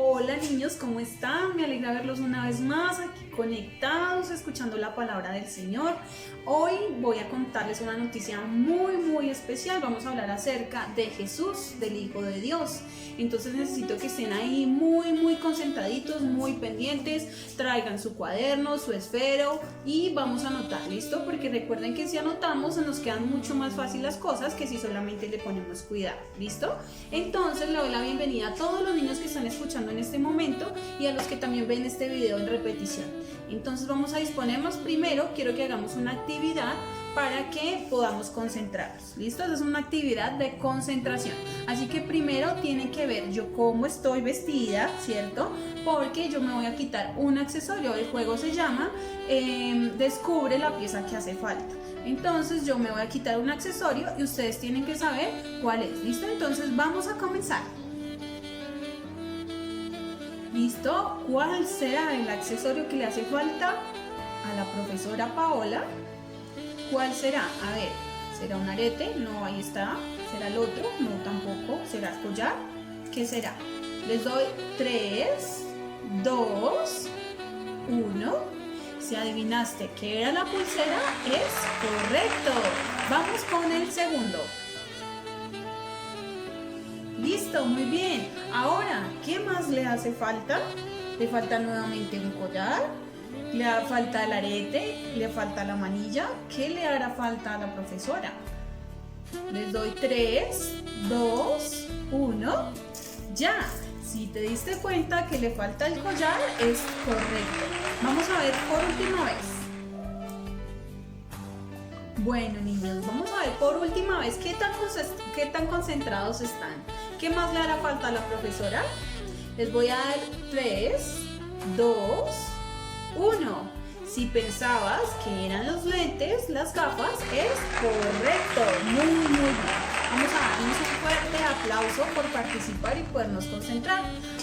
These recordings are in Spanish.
Hola niños, ¿cómo están? Me alegra verlos una vez más aquí conectados, escuchando la palabra del Señor. Hoy voy a contarles una noticia muy especial. Vamos a hablar acerca de Jesús, del Hijo de Dios. Entonces necesito que estén ahí muy concentraditos, muy pendientes. Traigan su cuaderno, su esfero y vamos a anotar, ¿listo? Porque recuerden que si anotamos se nos quedan mucho más fácil las cosas que si solamente le ponemos cuidado, ¿listo? Entonces le doy la bienvenida a todos los niños que están escuchando en este momento y a los que también ven este video en repetición. Entonces vamos a disponernos. Primero quiero que hagamos una actividad para que podamos concentrarnos, ¿listo? Esa es una actividad de concentración, así que primero tienen que ver yo cómo estoy vestida, ¿cierto? Porque yo me voy a quitar un accesorio. El juego se llama Descubre la pieza que hace falta. Entonces yo me voy a quitar un accesorio y ustedes tienen que saber cuál es, ¿listo? Entonces vamos a comenzar. ¿Listo? ¿Cuál será el accesorio que le hace falta a la profesora Paola? ¿Cuál será? A ver, ¿será un arete? No, ahí está. ¿Será el otro? No, tampoco. ¿Será el collar? ¿Qué será? Les doy 3, 2, 1. Si adivinaste que era la pulsera, es correcto. Vamos con el segundo. Listo, muy bien. Ahora, ¿qué más le hace falta? Le falta nuevamente un collar, le falta el arete, le falta la manilla. ¿Qué le hará falta a la profesora? Les doy 3, 2, 1. Ya. Si te diste cuenta que le falta el collar, es correcto. Vamos a ver por última vez. Bueno, niños, vamos a ver por última vez qué tan concentrados están. ¿Qué más le hará falta a la profesora? Les voy a dar 3, 2, 1. Si pensabas que eran los lentes, las gafas, es correcto. Muy bien. Vamos a darnos un fuerte aplauso por participar y podernos concentrar.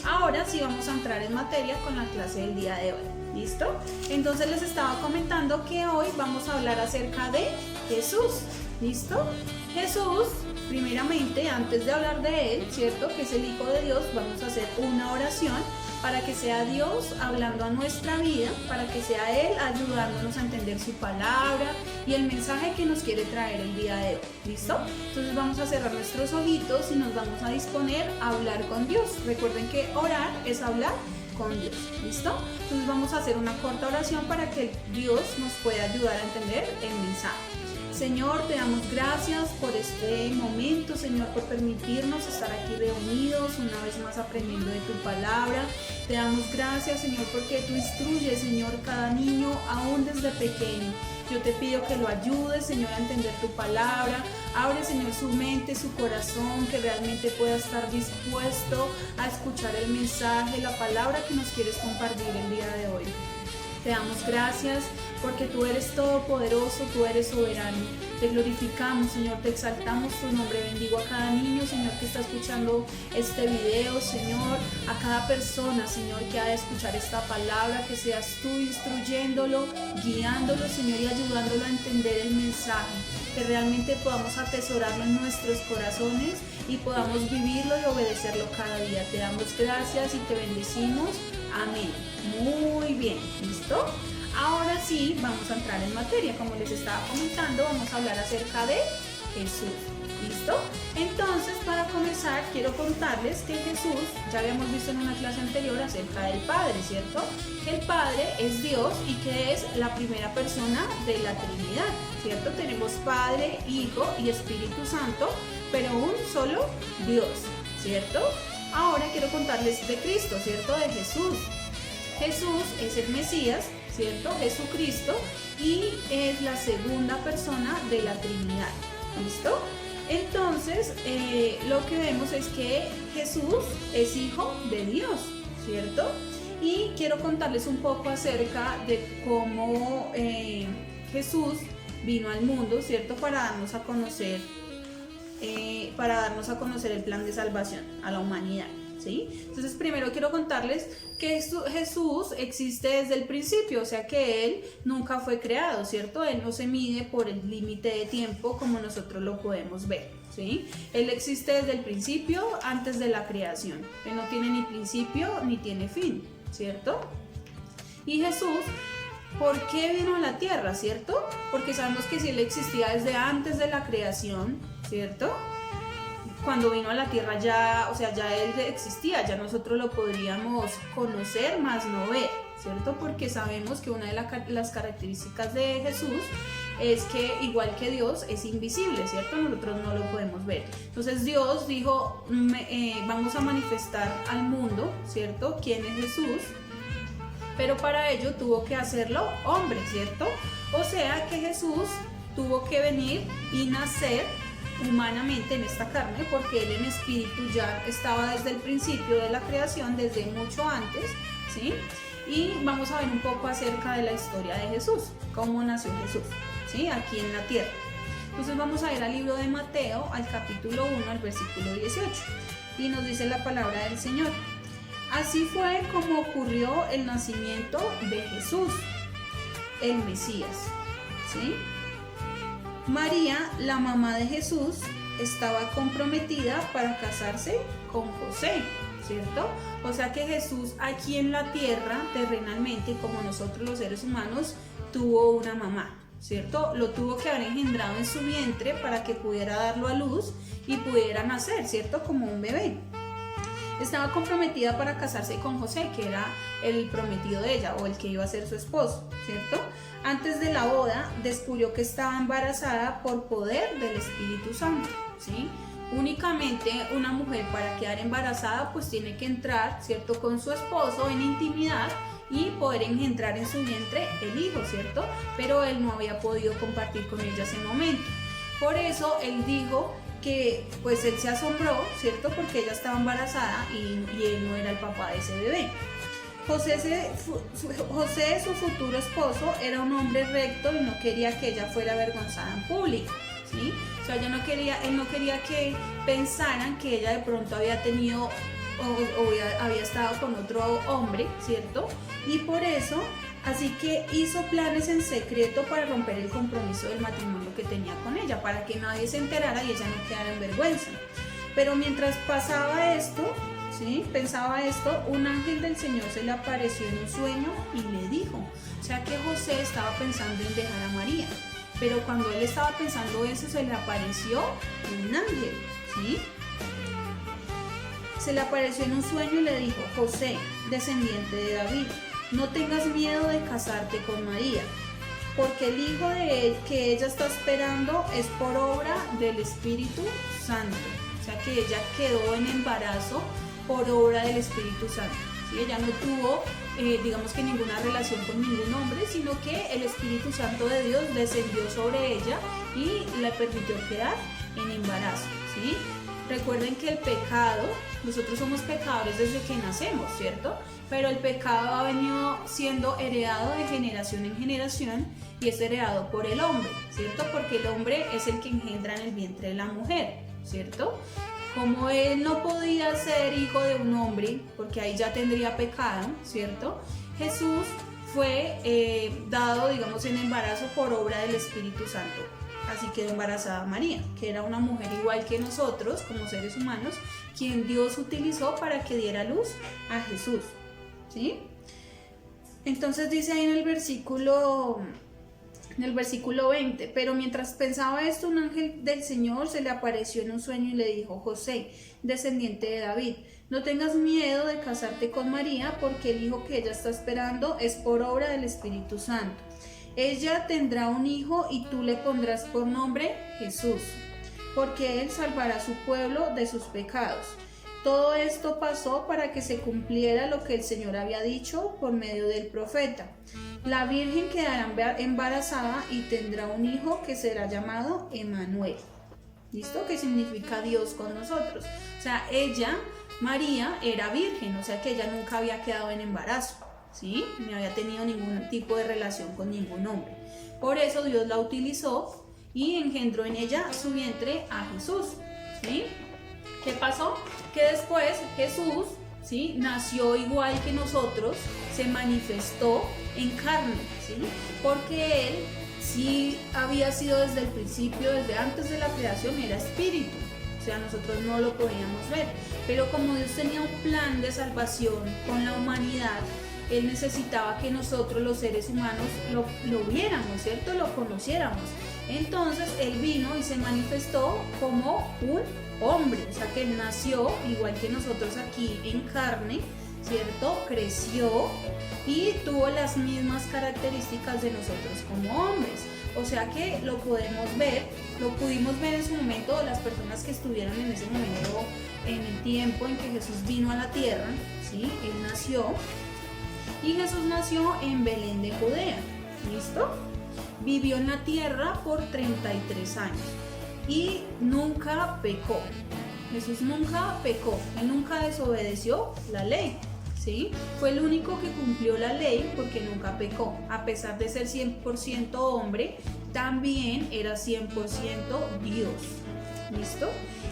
Ahora sí vamos a entrar en materia con la clase del día de hoy. ¿Listo? Entonces les estaba comentando que hoy vamos a hablar acerca de Jesús. ¿Listo? Jesús, primeramente, antes de hablar de Él, ¿cierto? Que es el Hijo de Dios, vamos a hacer una oración para que sea Dios hablando a nuestra vida, para que sea Él ayudándonos a entender su palabra y el mensaje que nos quiere traer el día de hoy. ¿Listo? Entonces vamos a cerrar nuestros ojitos y nos vamos a disponer a hablar con Dios. Recuerden que orar es hablar con Dios. ¿Listo? Entonces vamos a hacer una corta oración para que Dios nos pueda ayudar a entender el mensaje. Señor, te damos gracias por este momento, Señor, por permitirnos estar aquí reunidos, una vez más aprendiendo de tu palabra. Te damos gracias, Señor, porque tú instruyes, Señor, cada niño, aún desde pequeño. Yo te pido que lo ayudes, Señor, a entender tu palabra. Abre, Señor, su mente, su corazón, que realmente pueda estar dispuesto a escuchar el mensaje, la palabra que nos quieres compartir el día de hoy. Te damos gracias porque tú eres todopoderoso, tú eres soberano. Te glorificamos, Señor, te exaltamos tu nombre. Bendigo a cada niño, Señor, que está escuchando este video, Señor, a cada persona, Señor, que ha de escuchar esta palabra, que seas tú instruyéndolo, guiándolo, Señor, y ayudándolo a entender el mensaje, que realmente podamos atesorarlo en nuestros corazones y podamos vivirlo y obedecerlo cada día. Te damos gracias y te bendecimos. Amén. Muy bien, ¿listo? Ahora sí, vamos a entrar en materia. Como les estaba comentando, vamos a hablar acerca de Jesús. ¿Listo? Entonces, para comenzar, quiero contarles que Jesús, ya habíamos visto en una clase anterior acerca del Padre, ¿cierto? Que el Padre es Dios y que es la primera persona de la Trinidad, ¿cierto? Tenemos Padre, Hijo y Espíritu Santo, pero un solo Dios, ¿cierto? Ahora quiero contarles de Cristo, ¿cierto? De Jesús. Jesús es el Mesías, ¿cierto? Jesucristo, y es la segunda persona de la Trinidad. ¿Listo? Entonces, lo que vemos es que Jesús es hijo de Dios, ¿cierto? Y quiero contarles un poco acerca de cómo Jesús vino al mundo, ¿cierto? Para darnos a conocer el plan de salvación a la humanidad. ¿sí? Entonces primero quiero contarles que Jesús existe desde el principio, o sea que Él nunca fue creado, ¿cierto? Él no se mide por el límite de tiempo como nosotros lo podemos ver, ¿sí? Él existe desde el principio, antes de la creación. Él no tiene ni principio ni tiene fin, ¿cierto? Y Jesús, ¿por qué vino a la tierra, cierto? Porque sabemos que si Él existía desde antes de la creación, ¿cierto? Cuando vino a la tierra ya, o sea, ya Él existía, ya nosotros lo podríamos conocer, más no ver, ¿cierto? Porque sabemos que una de las características de Jesús es que, igual que Dios, es invisible, ¿cierto? Nosotros no lo podemos ver. Entonces Dios dijo, vamos a manifestar al mundo, ¿cierto? ¿Quién es Jesús? Pero para ello tuvo que hacerlo hombre, ¿cierto? O sea que Jesús tuvo que venir y nacer humanamente en esta carne, porque Él en espíritu ya estaba desde el principio de la creación, desde mucho antes, ¿sí? Y vamos a ver un poco acerca de la historia de Jesús, cómo nació Jesús, ¿sí? Aquí en la tierra. Entonces vamos a ir al libro de Mateo, al capítulo 1, al versículo 18, y nos dice la palabra del Señor. Así fue como ocurrió el nacimiento de Jesús, el Mesías, ¿sí? María, la mamá de Jesús, estaba comprometida para casarse con José, ¿cierto? O sea que Jesús aquí en la tierra, terrenalmente, como nosotros los seres humanos, tuvo una mamá, ¿cierto? Lo tuvo que haber engendrado en su vientre para que pudiera darlo a luz y pudiera nacer, ¿cierto? Como un bebé. Estaba comprometida para casarse con José, que era el prometido de ella o el que iba a ser su esposo, ¿cierto? Antes de la boda descubrió que estaba embarazada por poder del Espíritu Santo, ¿sí? Únicamente una mujer para quedar embarazada pues tiene que entrar, ¿cierto? Con su esposo en intimidad y poder engendrar en su vientre el hijo, ¿cierto? Pero él no había podido compartir con ella ese momento. Por eso él dijo que pues él se asombró, ¿cierto? Porque ella estaba embarazada y él no era el papá de ese bebé. José, su futuro esposo, era un hombre recto y no quería que ella fuera avergonzada en público, ¿sí? O sea, él no quería que pensaran que ella de pronto había tenido o había estado con otro hombre, ¿cierto? Y por eso, así que hizo planes en secreto para romper el compromiso del matrimonio que tenía con ella, para que nadie se enterara y ella no quedara en vergüenza. Pero mientras pasaba esto, ¿sí? Pensaba esto, un ángel del Señor se le apareció en un sueño y le dijo, o sea que José estaba pensando en dejar a María, pero cuando él estaba pensando eso se le apareció un ángel, ¿sí? Se le apareció en un sueño y le dijo, José, descendiente de David, no tengas miedo de casarte con María, porque el hijo de él que ella está esperando es por obra del Espíritu Santo. O sea que ella quedó en embarazo por obra del Espíritu Santo, ¿sí? Ella no tuvo, digamos que ninguna relación con ningún hombre, sino que el Espíritu Santo de Dios descendió sobre ella y le permitió quedar en embarazo, ¿sí? Recuerden que el pecado, nosotros somos pecadores desde que nacemos, ¿cierto? Pero el pecado ha venido siendo heredado de generación en generación y es heredado por el hombre, ¿cierto? Porque el hombre es el que engendra en el vientre de la mujer, ¿cierto? Como él no podía ser hijo de un hombre, porque ahí ya tendría pecado, ¿cierto? Jesús fue dado, digamos, en embarazo por obra del Espíritu Santo. Así quedó embarazada María, que era una mujer igual que nosotros, como seres humanos, quien Dios utilizó para que diera luz a Jesús, ¿sí? Entonces dice ahí en el versículo 20, pero mientras pensaba esto, un ángel del Señor se le apareció en un sueño y le dijo, José, descendiente de David, no tengas miedo de casarte con María, porque el hijo que ella está esperando es por obra del Espíritu Santo. Ella tendrá un hijo y tú le pondrás por nombre Jesús, porque él salvará a su pueblo de sus pecados. Todo esto pasó para que se cumpliera lo que el Señor había dicho por medio del profeta. La Virgen quedará embarazada y tendrá un hijo que será llamado Emmanuel. ¿Listo? Que significa Dios con nosotros. O sea, ella, María, era virgen, o sea que ella nunca había quedado en embarazo, ¿sí? Ni había tenido ningún tipo de relación con ningún hombre. Por eso Dios la utilizó y engendró en ella su vientre a Jesús, ¿sí? ¿Qué pasó? Que después Jesús, ¿sí?, nació igual que nosotros, se manifestó en carne, ¿sí?, porque Él sí había sido desde el principio, desde antes de la creación, era espíritu. O sea, nosotros no lo podíamos ver, pero como Dios tenía un plan de salvación con la humanidad, Él necesitaba que nosotros los seres humanos lo viéramos, ¿cierto? Lo conociéramos. Entonces Él vino y se manifestó como un hombre, o sea que Él nació igual que nosotros aquí en carne, ¿cierto? Creció y tuvo las mismas características de nosotros como hombres. O sea que lo podemos ver, lo pudimos ver en su momento, las personas que estuvieron en ese momento, en el tiempo en que Jesús vino a la tierra, ¿sí? Él nació, y Jesús nació en Belén de Judea, ¿listo? Vivió en la tierra por 33 años y nunca pecó. Jesús nunca pecó, Él nunca desobedeció la ley, ¿sí? Fue el único que cumplió la ley porque nunca pecó. A pesar de ser 100% hombre, también era 100% Dios, ¿listo?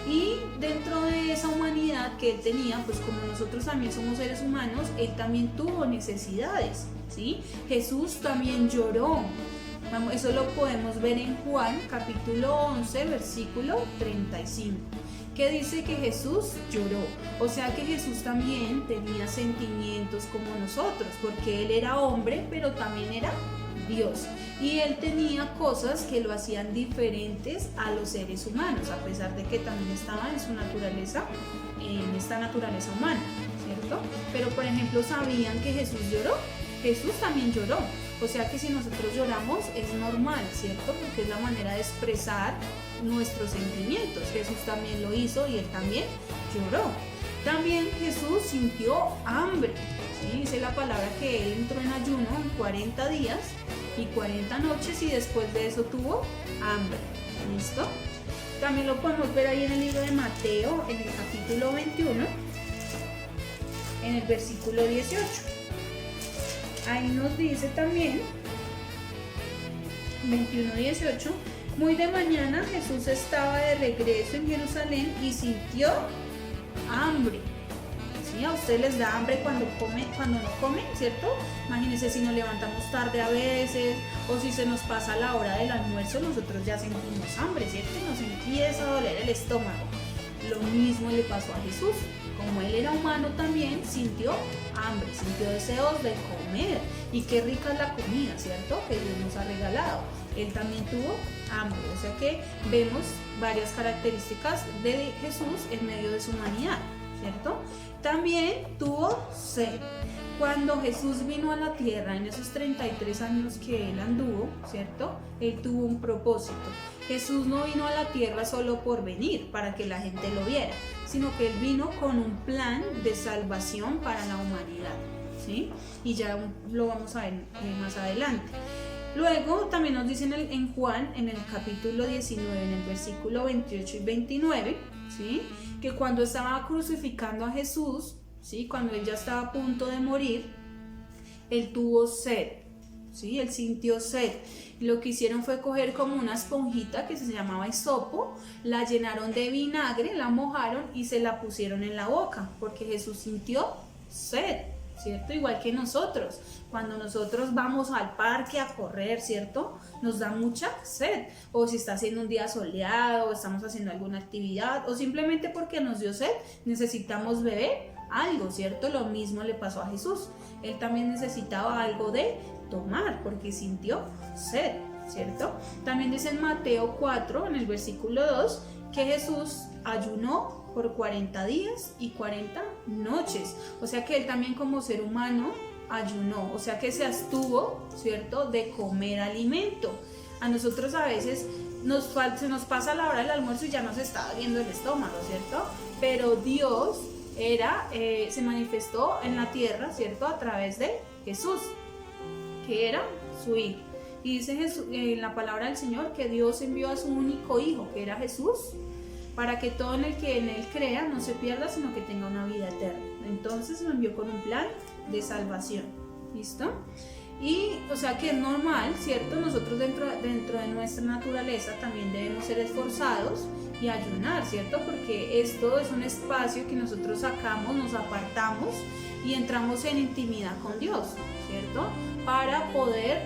Y dentro de esa humanidad que Él tenía, pues como nosotros también somos seres humanos, Él también tuvo necesidades, ¿sí? Jesús también lloró. Eso lo podemos ver en Juan capítulo 11, versículo 35. Que dice que Jesús lloró, o sea que Jesús también tenía sentimientos como nosotros, porque Él era hombre, pero también era Dios, y Él tenía cosas que lo hacían diferentes a los seres humanos, a pesar de que también estaba en su naturaleza, en esta naturaleza humana, ¿cierto? Pero por ejemplo, ¿sabían que Jesús lloró? Jesús también lloró, o sea que si nosotros lloramos es normal, ¿cierto? Porque es la manera de expresar nuestros sentimientos. Jesús también lo hizo y Él también lloró. También Jesús sintió hambre, ¿sí? Dice la palabra que Él entró en ayuno en 40 días y 40 noches y después de eso tuvo hambre, ¿listo? También lo podemos ver ahí en el libro de Mateo, en el capítulo 21, en el versículo 18. Ahí nos dice también, 21:18, muy de mañana Jesús estaba de regreso en Jerusalén y sintió hambre. ¿Sí? A ustedes les da hambre cuando no comen, ¿cierto? Imagínense si nos levantamos tarde a veces, o si se nos pasa la hora del almuerzo, nosotros ya sentimos hambre, ¿cierto? Y nos empieza a doler el estómago. Lo mismo le pasó a Jesús. Como Él era humano también, sintió hambre, sintió deseos de comer. Y qué rica es la comida, ¿cierto? Que Dios nos ha regalado. Él también tuvo hambre, o sea que vemos varias características de Jesús en medio de su humanidad, ¿cierto? También tuvo sed. Cuando Jesús vino a la tierra, en esos 33 años que Él anduvo, ¿cierto? Él tuvo un propósito. Jesús no vino a la tierra solo por venir, para que la gente lo viera, sino que Él vino con un plan de salvación para la humanidad, ¿sí? Y ya lo vamos a ver más adelante. Luego también nos dicen en Juan, en el capítulo 19, en el versículo 28 y 29, ¿sí? Que cuando estaba crucificando a Jesús, ¿sí? Cuando Él ya estaba a punto de morir, Él tuvo sed, ¿sí? Él sintió sed. Y lo que hicieron fue coger como una esponjita que se llamaba hisopo, la llenaron de vinagre, la mojaron y se la pusieron en la boca, porque Jesús sintió sed, ¿cierto? Igual que nosotros, cuando nosotros vamos al parque a correr, ¿cierto? Nos da mucha sed, o si está haciendo un día soleado, o estamos haciendo alguna actividad, o simplemente porque nos dio sed, necesitamos beber algo, ¿cierto? Lo mismo le pasó a Jesús. Él también necesitaba algo de tomar porque sintió sed, ¿cierto? También dice en Mateo 4, en el versículo 2, que Jesús ayunó por 40 días y 40 noches. O sea que Él también como ser humano ayunó, o sea que se abstuvo, ¿cierto?, de comer alimento. A nosotros a veces se nos pasa la hora del almuerzo y ya nos está doliendo el estómago, ¿cierto? Pero Dios se manifestó en la tierra, ¿cierto?, a través de Jesús, que era su hijo. Y dice en la palabra del Señor que Dios envió a su único hijo, que era Jesús, para que todo el que en Él crea no se pierda, sino que tenga una vida eterna. Entonces lo envió con un plan de salvación. ¿Listo? Y, o sea que es normal, ¿cierto? Nosotros dentro de nuestra naturaleza también debemos ser esforzados y ayunar, ¿cierto? Porque esto es un espacio que nosotros sacamos, nos apartamos y entramos en intimidad con Dios, ¿cierto? Para poder,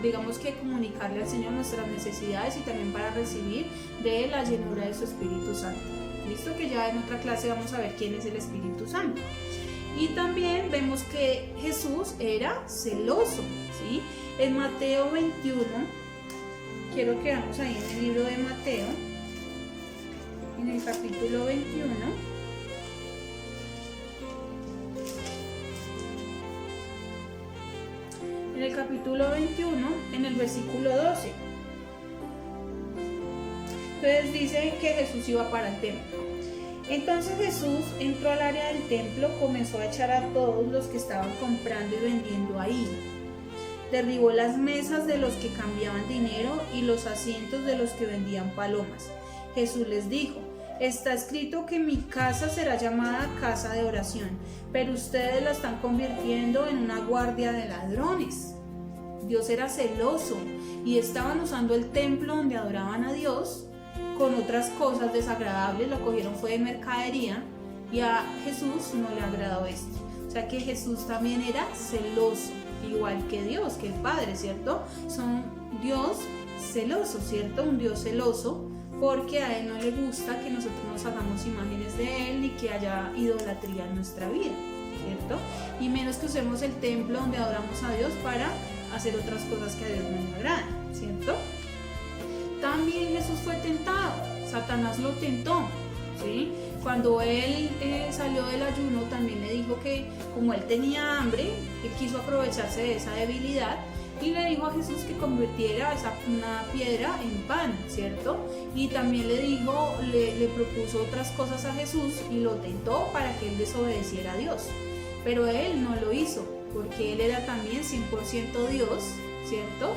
digamos que comunicarle al Señor nuestras necesidades y también para recibir de la llenura de su Espíritu Santo. Listo, que ya en otra clase vamos a ver quién es el Espíritu Santo. Y también vemos que Jesús era celoso, ¿sí? En Mateo 21, quiero que vamos ahí en el libro de Mateo, en el capítulo 21. En el capítulo 21, en el versículo 12. Entonces dice que Jesús iba para el templo. Entonces Jesús entró al área del templo, comenzó a echar a todos los que estaban comprando y vendiendo ahí. Derribó las mesas de los que cambiaban dinero y los asientos de los que vendían palomas. Jesús les dijo: está escrito que mi casa será llamada casa de oración, pero ustedes la están convirtiendo en una guardia de ladrones. Dios era celoso y estaban usando el templo donde adoraban a Dios con otras cosas desagradables, lo cogieron fue de mercadería y a Jesús no le agradó esto. O sea que Jesús también era celoso, igual que Dios, que el Padre, ¿cierto? Son Dios celoso, ¿cierto? Un Dios celoso porque a Él no le gusta que nosotros nos hagamos imágenes de Él ni que haya idolatría en nuestra vida, ¿cierto? Y menos que usemos el templo donde adoramos a Dios para hacer otras cosas que a Dios no le agradan, ¿cierto? También Jesús fue tentado, Satanás lo tentó, ¿sí? Cuando él salió del ayuno también le dijo que como él tenía hambre, él quiso aprovecharse de esa debilidad y le dijo a Jesús que convirtiera una piedra en pan, ¿cierto? Y también le propuso otras cosas a Jesús y lo tentó para que él desobedeciera a Dios, pero él no lo hizo porque él era también 100% Dios, ¿cierto?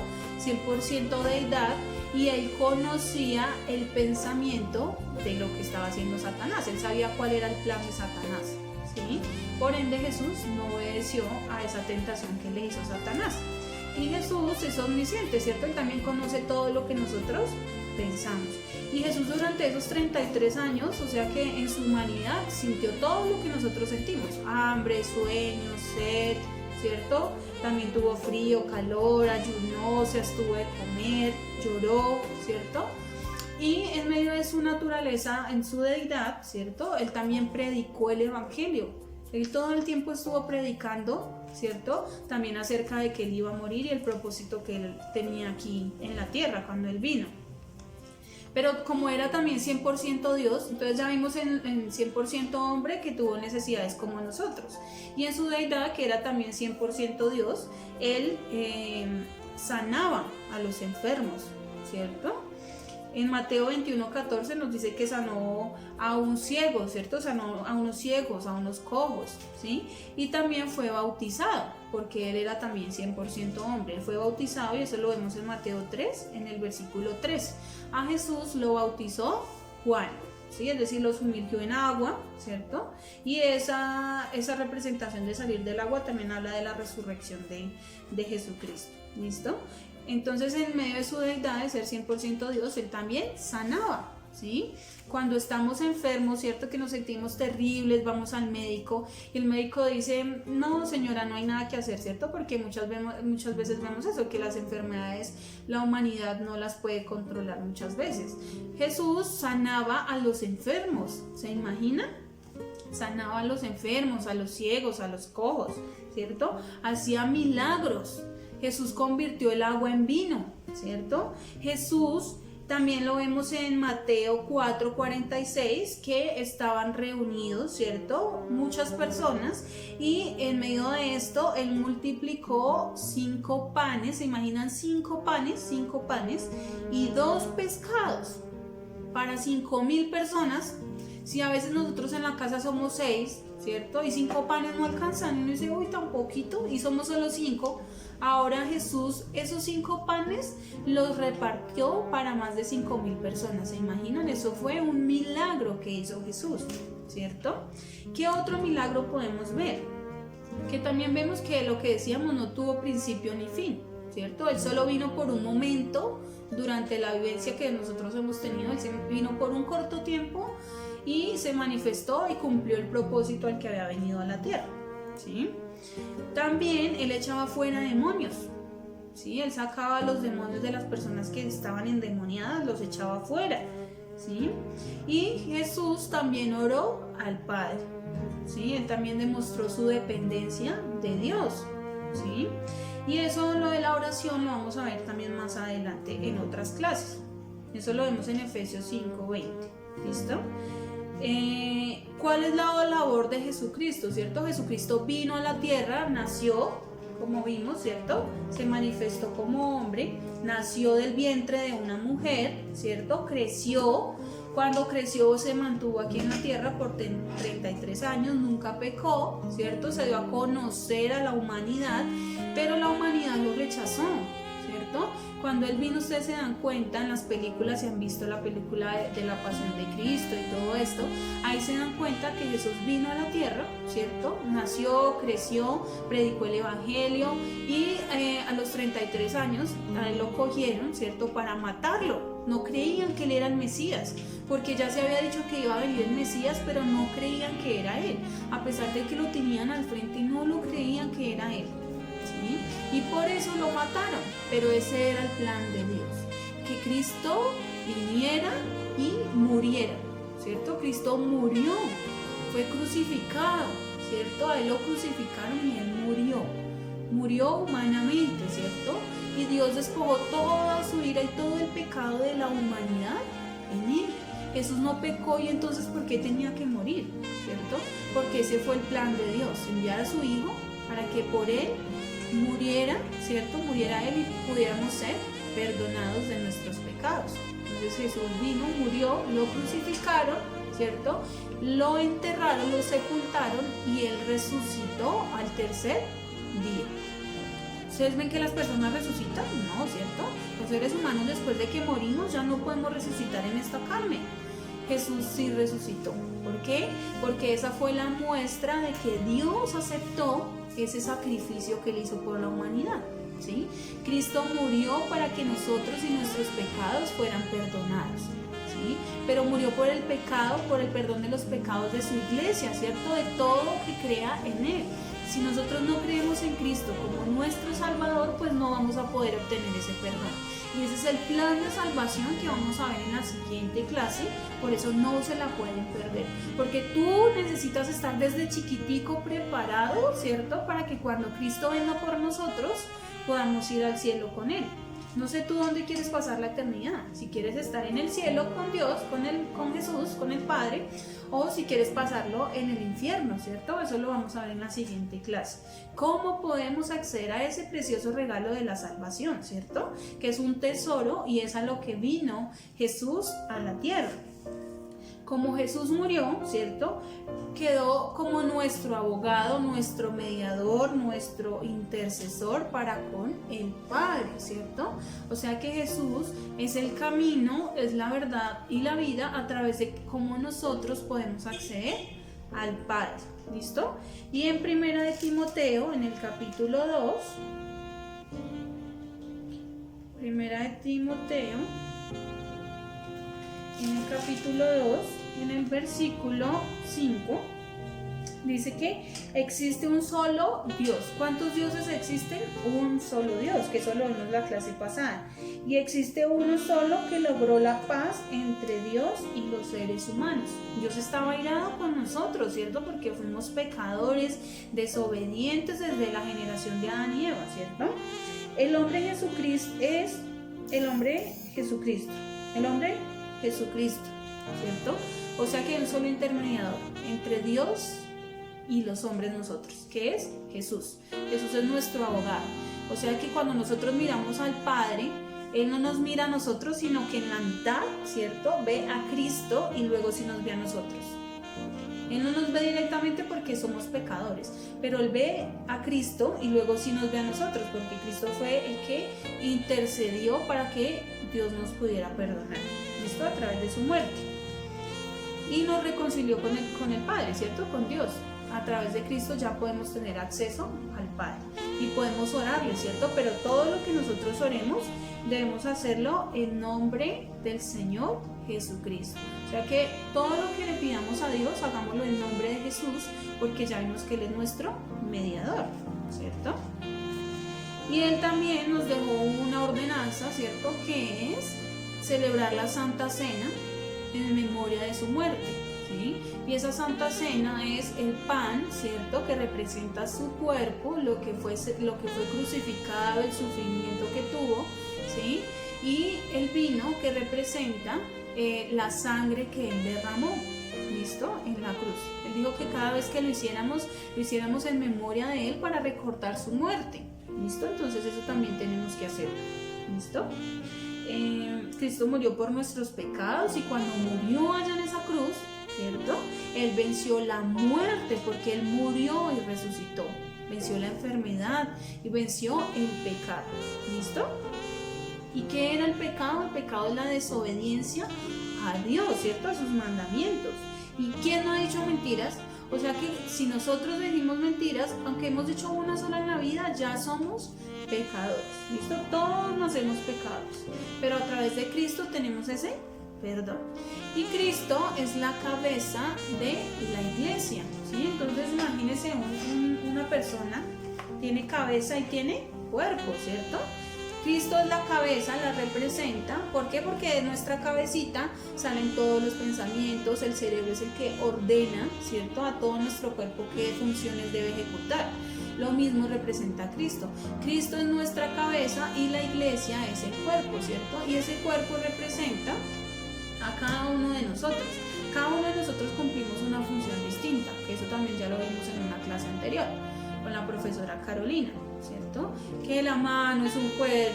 100% deidad. Y él conocía el pensamiento de lo que estaba haciendo Satanás. Él sabía cuál era el plan de Satanás, ¿sí? Por ende Jesús no obedeció a esa tentación que le hizo Satanás. Y Jesús es omnisciente, ¿cierto? Él también conoce todo lo que nosotros pensamos. Y Jesús durante esos 33 años, o sea que en su humanidad, sintió todo lo que nosotros sentimos. Hambre, sueño, sed, ¿cierto? También tuvo frío, calor, ayunó, se abstuvo de comer, lloró, ¿cierto? Y en medio de su naturaleza, en su deidad, ¿cierto? Él también predicó el evangelio. Él todo el tiempo estuvo predicando, ¿cierto? También acerca de que él iba a morir y el propósito que él tenía aquí en la tierra cuando él vino. Pero como era también 100% Dios, entonces ya vimos en 100% hombre que tuvo necesidades como nosotros. Y en su deidad, que era también 100% Dios, él sanaba a los enfermos, ¿cierto? En Mateo 21:14 nos dice que sanó a un ciego, ¿cierto? Sanó a unos ciegos, a unos cojos, ¿sí? Y también fue bautizado, porque él era también 100% hombre. Él fue bautizado y eso lo vemos en Mateo 3, en el versículo 3. A Jesús lo bautizó Juan, ¿sí? Es decir, lo sumergió en agua, ¿cierto? Y esa representación de salir del agua también habla de la resurrección de Jesucristo, ¿listo? Entonces, en medio de su deidad, de ser 100% Dios, él también sanaba, ¿sí? Cuando estamos enfermos, ¿cierto? Que nos sentimos terribles, vamos al médico y el médico dice: no, señora, no hay nada que hacer, ¿cierto? Porque muchas veces vemos eso, que las enfermedades la humanidad no las puede controlar muchas veces. Jesús sanaba a los enfermos, ¿se imaginan? Sanaba a los enfermos, a los ciegos, a los cojos, ¿cierto? Hacía milagros. Jesús convirtió el agua en vino, ¿cierto? Jesús también lo vemos en Mateo 4:46, que estaban reunidos, ¿cierto? Muchas personas, y en medio de esto él multiplicó 5 panes, ¿se imaginan 5 panes y 2 pescados para 5,000 personas? Si a veces nosotros en la casa somos 6, ¿cierto? Y 5 panes no alcanzan, y uno dice: uy, tan poquito, y somos solo 5. Ahora Jesús esos 5 panes los repartió para más de 5,000 personas. ¿Se imaginan? Eso fue un milagro que hizo Jesús, ¿cierto? ¿Qué otro milagro podemos ver? que también vemos que lo que decíamos no tuvo principio ni fin, ¿cierto? Él solo vino por un momento durante la vivencia que nosotros hemos tenido, él vino por un corto tiempo y se manifestó y cumplió el propósito al que había venido a la tierra, ¿sí? También él echaba fuera demonios, ¿sí? Él sacaba a los demonios de las personas que estaban endemoniadas, los echaba fuera, ¿sí? Y Jesús también oró al Padre, ¿sí? Él también demostró su dependencia de Dios, ¿sí? Y eso, lo de la oración, lo vamos a ver también más adelante en otras clases. Eso lo vemos en Efesios 5:20, ¿listo? ¿Cuál es la labor de Jesucristo? ¿Cierto? Jesucristo vino a la tierra, nació, como vimos, ¿cierto? Se manifestó como hombre, nació del vientre de una mujer, ¿cierto? Creció. Cuando creció se mantuvo aquí en la tierra por 33 años, nunca pecó, ¿cierto? Se dio a conocer a la humanidad, pero la humanidad lo rechazó, ¿cierto? Cuando él vino, ustedes se dan cuenta, en las películas, si han visto la película de la Pasión de Cristo y todo esto, ahí se dan cuenta que Jesús vino a la tierra, ¿cierto? Nació, creció, predicó el Evangelio y a los 33 años a él lo cogieron, ¿cierto? Para matarlo. No creían que él era el Mesías, porque ya se había dicho que iba a venir el Mesías, pero no creían que era él, a pesar de que lo tenían al frente, no lo creían que era él, ¿sí? Y por eso lo mataron, pero ese era el plan de Dios, que Cristo viniera y muriera, ¿cierto? Cristo murió, fue crucificado, ¿cierto? A él lo crucificaron y él murió humanamente, ¿cierto? Y Dios despojó toda su ira y todo el pecado de la humanidad en él. Jesús no pecó, y entonces ¿por qué tenía que morir? ¿Cierto? Porque ese fue el plan de Dios, enviar a su Hijo para que por él muriera, ¿cierto? Muriera él y pudiéramos ser perdonados de nuestros pecados. Entonces Jesús vino, murió, lo crucificaron, ¿cierto? Lo enterraron, lo sepultaron y él resucitó al tercer día. ¿Ustedes ven que las personas resucitan? No, ¿cierto? Los seres humanos, después de que morimos, ya no podemos resucitar en esta carne. Jesús sí resucitó. ¿Por qué? Porque esa fue la muestra de que Dios aceptó ese sacrificio que él hizo por la humanidad, ¿sí? Cristo murió para que nosotros y nuestros pecados fueran perdonados, ¿sí? Pero murió por el pecado, por el perdón de los pecados de su iglesia, ¿cierto? De todo que crea en él. Si nosotros no creemos en Cristo como nuestro Salvador, pues no vamos a poder obtener ese perdón. Y ese es el plan de salvación que vamos a ver en la siguiente clase. Por eso no se la pueden perder. Porque tú necesitas estar desde chiquitico preparado, ¿cierto? Para que cuando Cristo venga por nosotros, podamos ir al cielo con él. No sé tú dónde quieres pasar la eternidad. Si quieres estar en el cielo con Dios, con Jesús, con el Padre, o si quieres pasarlo en el infierno, ¿cierto? Eso lo vamos a ver en la siguiente clase. ¿Cómo podemos acceder a ese precioso regalo de la salvación, ¿cierto? Que es un tesoro y es a lo que vino Jesús a la tierra. Como Jesús murió, ¿cierto? Quedó como nuestro abogado, nuestro mediador, nuestro intercesor para con el Padre, ¿cierto? O sea que Jesús es el camino, es la verdad y la vida a través de cómo nosotros podemos acceder al Padre, ¿listo? Y en Primera de Timoteo, en el capítulo 2, Primera de Timoteo, en el capítulo 2, en el versículo 5, dice que existe un solo Dios. ¿Cuántos dioses existen? Un solo Dios, que eso lo vimos en la clase pasada. Y existe uno solo que logró la paz entre Dios y los seres humanos. Dios estaba airado con nosotros, ¿cierto? Porque fuimos pecadores, desobedientes desde la generación de Adán y Eva, ¿cierto? El hombre Jesucristo es el hombre Jesucristo. El hombre Jesucristo, ¿cierto? O sea que hay un solo intermediador entre Dios y los hombres nosotros, que es Jesús. Jesús es nuestro abogado. O sea que cuando nosotros miramos al Padre, Él no nos mira a nosotros, sino que en la mitad, ¿cierto? Ve a Cristo y luego sí nos ve a nosotros. Él no nos ve directamente porque somos pecadores, pero Él ve a Cristo y luego sí nos ve a nosotros, porque Cristo fue el que intercedió para que Dios nos pudiera perdonar, ¿listo? A través de su muerte. Y nos reconcilió con el Padre, ¿cierto? Con Dios. a través de Cristo ya podemos tener acceso al Padre y podemos orarle, ¿cierto? Pero todo lo que nosotros oremos debemos hacerlo en nombre del Señor Jesucristo. O sea que todo lo que le pidamos a Dios, hagámoslo en nombre de Jesús, porque ya vimos que Él es nuestro mediador, ¿cierto? Y Él también nos dejó una ordenanza, ¿cierto? Que es celebrar la Santa Cena en memoria de su muerte, ¿sí? Y esa Santa Cena es el pan, ¿cierto? Que representa su cuerpo, lo que fue crucificado, el sufrimiento que tuvo, ¿sí? Y el vino que representa la sangre que Él derramó, ¿listo? En la cruz. Él dijo que cada vez que lo hiciéramos en memoria de Él para recordar su muerte, ¿listo? Entonces eso también tenemos que hacer, ¿listo? Cristo murió por nuestros pecados y cuando murió allá en esa cruz, ¿cierto? Él venció la muerte porque Él murió y resucitó. Venció la enfermedad y venció el pecado, ¿listo? ¿Y qué era el pecado? El pecado es la desobediencia a Dios, ¿cierto? A sus mandamientos. ¿Y quién no ha dicho mentiras? O sea que si nosotros decimos mentiras, aunque hemos dicho una sola en la vida, ya somos pecadores, ¿listo? Todos nacemos pecados, pero a través de Cristo tenemos ese perdón. Y Cristo es la cabeza de la iglesia, ¿sí? Entonces imagínense una persona, tiene cabeza y tiene cuerpo, ¿cierto? Cristo es la cabeza, la representa. ¿Por qué? Porque de nuestra cabecita salen todos los pensamientos, el cerebro es el que ordena, ¿cierto? A todo nuestro cuerpo qué funciones debe ejecutar. Lo mismo representa a Cristo. Cristo es nuestra cabeza y la iglesia es el cuerpo, ¿cierto? Y ese cuerpo representa a cada uno de nosotros. Cada uno de nosotros cumplimos una función distinta, que eso también ya lo vimos en una clase anterior con la profesora Carolina, ¿cierto? Que la mano es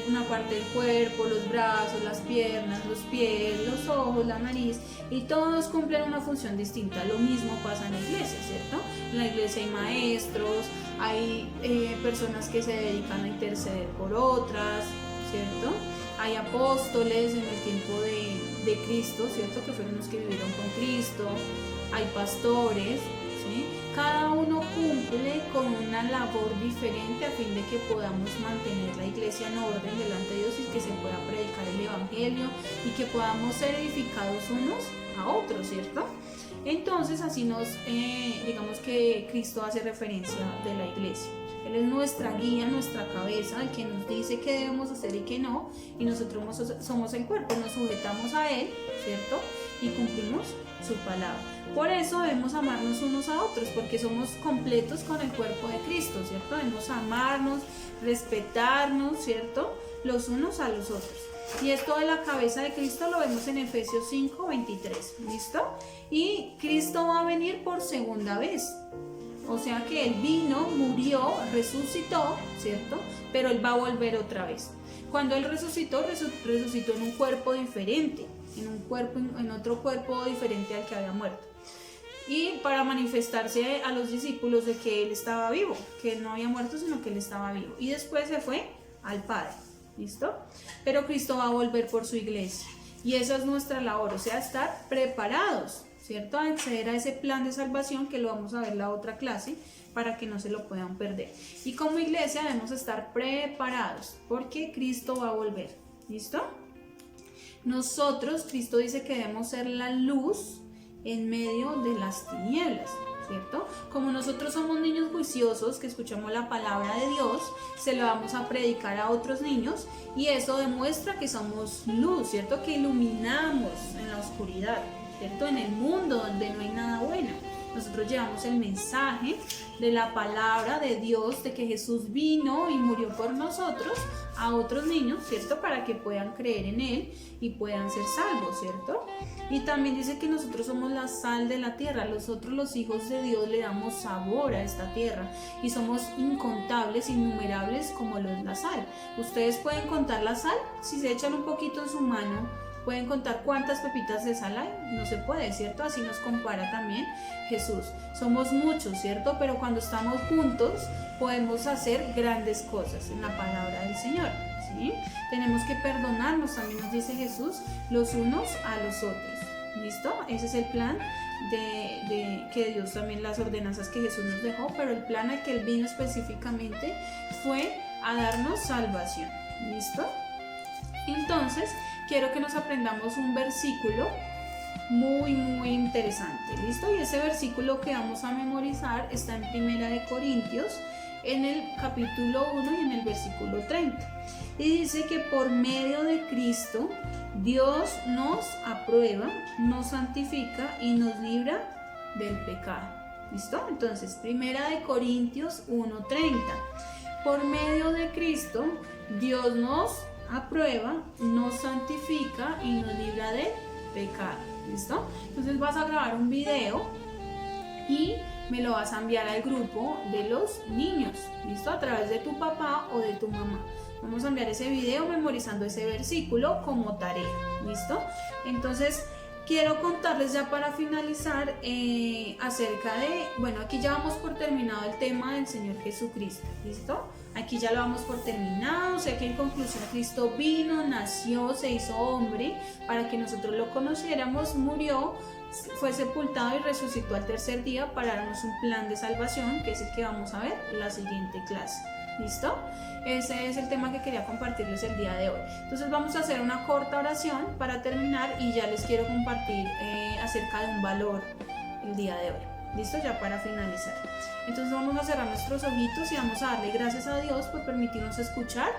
una parte del cuerpo, los brazos, las piernas, los pies, los ojos, la nariz, y todos cumplen una función distinta. Lo mismo pasa en la iglesia, ¿cierto? En la iglesia hay maestros, hay personas que se dedican a interceder por otras, ¿cierto? Hay apóstoles en el tiempo de Cristo, ¿cierto? Que fueron los que vivieron con Cristo. Hay pastores, ¿sí? Cada uno cumple con una labor diferente a fin de que podamos mantener la iglesia en orden delante de Dios y que se pueda predicar el evangelio y que podamos ser edificados unos a otros, ¿cierto? Entonces así digamos que Cristo hace referencia de la iglesia. Él es nuestra guía, nuestra cabeza, el que nos dice qué debemos hacer y qué no, y nosotros somos el cuerpo, nos sujetamos a Él, ¿cierto? Y cumplimos su palabra. Por eso debemos amarnos unos a otros, porque somos completos con el cuerpo de Cristo, ¿cierto? Debemos amarnos, respetarnos, ¿cierto? Los unos a los otros. Y esto de la cabeza de Cristo lo vemos en Efesios 5:23, ¿listo? Y Cristo va a venir por segunda vez. O sea que Él vino, murió, resucitó, ¿cierto? Pero Él va a volver otra vez. Cuando Él resucitó en un cuerpo diferente, en otro cuerpo diferente al que había muerto. Y para manifestarse a los discípulos de que Él estaba vivo, que Él no había muerto, sino que Él estaba vivo. Y después se fue al Padre, ¿listo? Pero Cristo va a volver por su iglesia. Y esa es nuestra labor, o sea, estar preparados, ¿cierto? A acceder a ese plan de salvación que lo vamos a ver en la otra clase para que no se lo puedan perder. Y como iglesia debemos estar preparados porque Cristo va a volver, ¿listo? Nosotros, Cristo dice que debemos ser la luz en medio de las tinieblas, ¿cierto? Como nosotros somos niños juiciosos que escuchamos la palabra de Dios, se la vamos a predicar a otros niños y eso demuestra que somos luz, ¿cierto? Que iluminamos en la oscuridad, ¿cierto? En el mundo donde no hay nada bueno. Nosotros llevamos el mensaje de la palabra de Dios, de que Jesús vino y murió por nosotros, a otros niños, ¿cierto? Para que puedan creer en Él y puedan ser salvos, ¿cierto? Y también dice que nosotros somos la sal de la tierra. Nosotros los hijos de Dios le damos sabor a esta tierra y somos incontables, innumerables como lo es la sal. Ustedes pueden contar la sal, si se echan un poquito en su mano, ¿pueden contar cuántas pepitas de sal hay? No se puede, ¿cierto? Así nos compara también Jesús. Somos muchos, ¿cierto? Pero cuando estamos juntos podemos hacer grandes cosas en la palabra del Señor, ¿sí? Tenemos que perdonarnos, también nos dice Jesús, los unos a los otros. ¿Listo? Ese es el plan que Dios también, las ordenanzas que Jesús nos dejó, pero el plan al que Él vino específicamente fue a darnos salvación. ¿Listo? Entonces, quiero que nos aprendamos un versículo muy interesante. ¿Listo? Y ese versículo que vamos a memorizar está en Primera de Corintios, en el capítulo 1 y en el versículo 30. Y dice que por medio de Cristo Dios nos aprueba, nos santifica y nos libra del pecado. ¿Listo? Entonces, Primera de Corintios 1:30. Por medio de Cristo Dios nos aprueba, nos santifica y nos libra del pecado. ¿Listo? Entonces vas a grabar un video y me lo vas a enviar al grupo de los niños, ¿listo? A través de tu papá o de tu mamá. Vamos a enviar ese video memorizando ese versículo como tarea, ¿listo? Entonces, quiero contarles ya para finalizar acerca de, bueno, aquí ya vamos por terminado el tema del Señor Jesucristo, ¿listo? Aquí ya lo vamos por terminado, o sea que en conclusión Cristo vino, nació, se hizo hombre para que nosotros lo conociéramos, murió, fue sepultado y resucitó al tercer día para darnos un plan de salvación, que es el que vamos a ver en la siguiente clase. ¿Listo? Ese es el tema que quería compartirles el día de hoy. Entonces vamos a hacer una corta oración para terminar y ya les quiero compartir acerca de un valor el día de hoy. ¿Listo? Ya para finalizar. Entonces vamos a cerrar nuestros ojitos y vamos a darle gracias a Dios por permitirnos escuchar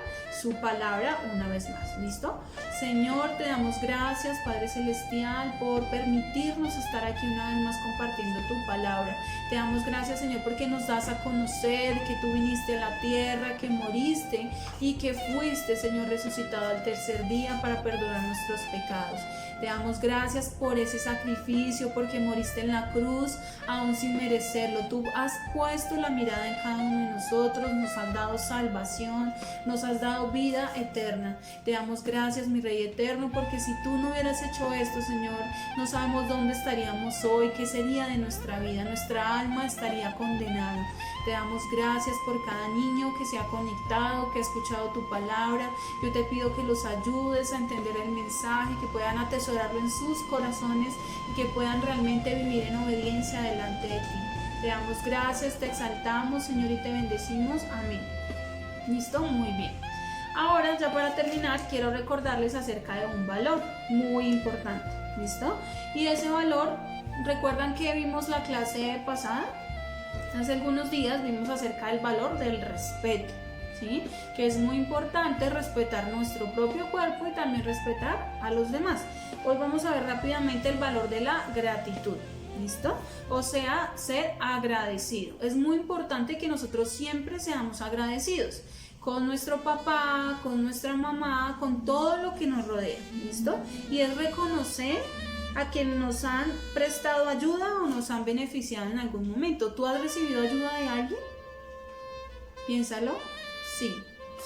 su palabra una vez más. ¿Listo? Señor, te damos gracias, Padre Celestial, por permitirnos estar aquí una vez más compartiendo tu palabra. Te damos gracias, Señor, porque nos das a conocer que tú viniste a la tierra, que moriste y que fuiste, Señor, resucitado al tercer día para perdonar nuestros pecados. Te damos gracias por ese sacrificio, porque moriste en la cruz, aún sin merecerlo. Tú has puesto la mirada en cada uno de nosotros, nos has dado salvación, nos has dado vida eterna. Te damos gracias, mi Rey eterno, porque si tú no hubieras hecho esto, Señor, no sabemos dónde estaríamos hoy, qué sería de nuestra vida, nuestra alma estaría condenada. Te damos gracias por cada niño que se ha conectado, que ha escuchado tu palabra. Yo te pido que los ayudes a entender el mensaje, que puedan atesorarlo en sus corazones y que puedan realmente vivir en obediencia delante de ti. Te damos gracias, te exaltamos, Señor, y te bendecimos. Amén. ¿Listo? Muy bien. Ahora, ya para terminar, quiero recordarles acerca de un valor muy importante. ¿Listo? Y ese valor, ¿recuerdan que vimos la clase pasada? Hace algunos días vimos acerca del valor del respeto, ¿sí? Que es muy importante respetar nuestro propio cuerpo y también respetar a los demás. Hoy vamos a ver rápidamente el valor de la gratitud, ¿listo? O sea, ser agradecido. Es muy importante que nosotros siempre seamos agradecidos con nuestro papá, con nuestra mamá, con todo lo que nos rodea, ¿listo? Y es reconocer a quienes nos han prestado ayuda o nos han beneficiado en algún momento. ¿Tú has recibido ayuda de alguien? Piénsalo. Sí,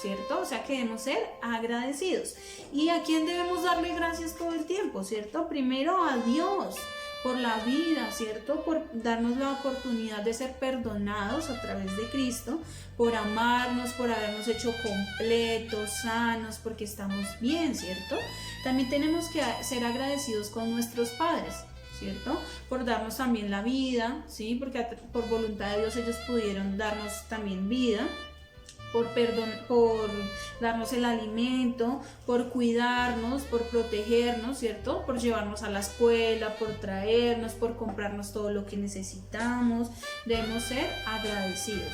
¿cierto? O sea que debemos ser agradecidos. ¿Y a quién debemos darle gracias todo el tiempo? ¿Cierto? Primero a Dios por la vida, ¿cierto? Por darnos la oportunidad de ser perdonados a través de Cristo, por amarnos, por habernos hecho completos, sanos, porque estamos bien, ¿cierto? También tenemos que ser agradecidos con nuestros padres, ¿cierto? Por darnos también la vida, ¿sí? Porque por voluntad de Dios ellos pudieron darnos también vida. Por darnos el alimento, por cuidarnos, por protegernos, ¿cierto? Por llevarnos a la escuela, por traernos, por comprarnos todo lo que necesitamos. Debemos ser agradecidos,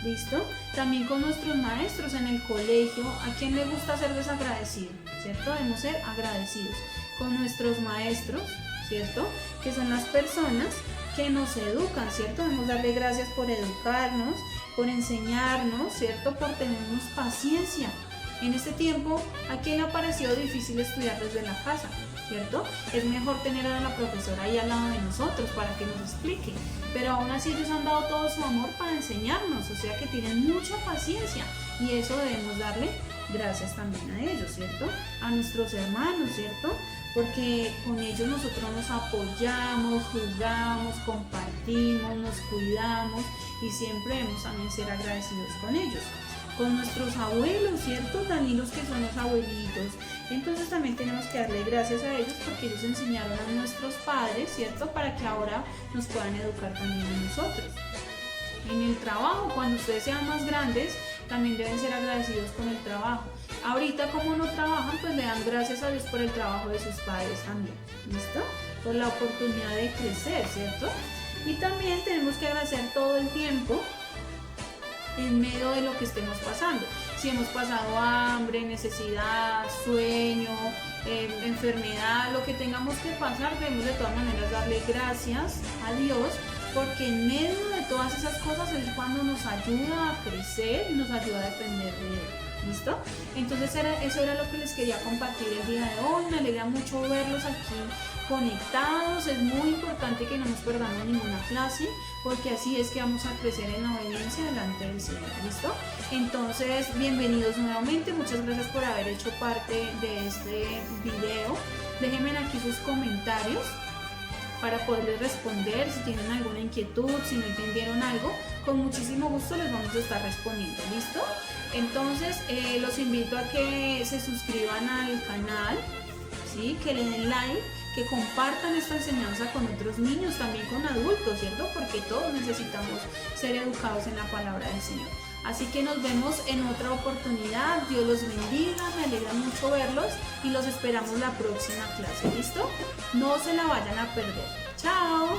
¿listo? También con nuestros maestros en el colegio. ¿A quién le gusta ser desagradecido? ¿Cierto? Debemos ser agradecidos con nuestros maestros, ¿cierto? Que son las personas que nos educan, ¿cierto? Debemos darle gracias por educarnos, por enseñarnos, ¿cierto? Por tenernos paciencia. En este tiempo, ¿a quién le ha parecido difícil estudiar desde la casa? ¿Cierto? Es mejor tener a la profesora ahí al lado de nosotros para que nos explique. Pero aún así ellos han dado todo su amor para enseñarnos, o sea que tienen mucha paciencia y eso debemos darle gracias también a ellos, ¿cierto? A nuestros hermanos, ¿cierto? Porque con ellos nosotros nos apoyamos, jugamos, compartimos, nos cuidamos y siempre debemos también ser agradecidos con ellos. con nuestros abuelos, ¿cierto? Danilos que son los abuelitos. Entonces también tenemos que darle gracias a ellos porque ellos enseñaron a nuestros padres, ¿cierto? Para que ahora nos puedan educar también a nosotros. En el trabajo, cuando ustedes sean más grandes, también deben ser agradecidos con el trabajo. Ahorita como no trabajan, pues le dan gracias a Dios por el trabajo de sus padres también, ¿listo? Por la oportunidad de crecer, ¿cierto? Y también tenemos que agradecer todo el tiempo en medio de lo que estemos pasando. Si hemos pasado hambre, necesidad, sueño, enfermedad, lo que tengamos que pasar, debemos de todas maneras darle gracias a Dios, porque en medio de todas esas cosas es cuando nos ayuda a crecer y nos ayuda a depender de Él. ¿Listo? Entonces eso era lo que les quería compartir el día de hoy. Me alegra mucho verlos aquí conectados. Es muy importante que no nos perdamos ninguna clase, porque así es que vamos a crecer en la obediencia delante del Señor. ¿Listo? Entonces, bienvenidos nuevamente. Muchas gracias por haber hecho parte de este video. Déjenme aquí sus comentarios para poderles responder. Si tienen alguna inquietud, si no entendieron algo, con muchísimo gusto les vamos a estar respondiendo. ¿Listo? Entonces los invito a que se suscriban al canal, ¿sí? Que le den like, que compartan esta enseñanza con otros niños, también con adultos, ¿cierto? Porque todos necesitamos ser educados en la palabra del Señor. Así que nos vemos en otra oportunidad. Dios los bendiga, me alegra mucho verlos y los esperamos la próxima clase. ¿Listo? No se la vayan a perder. ¡Chao!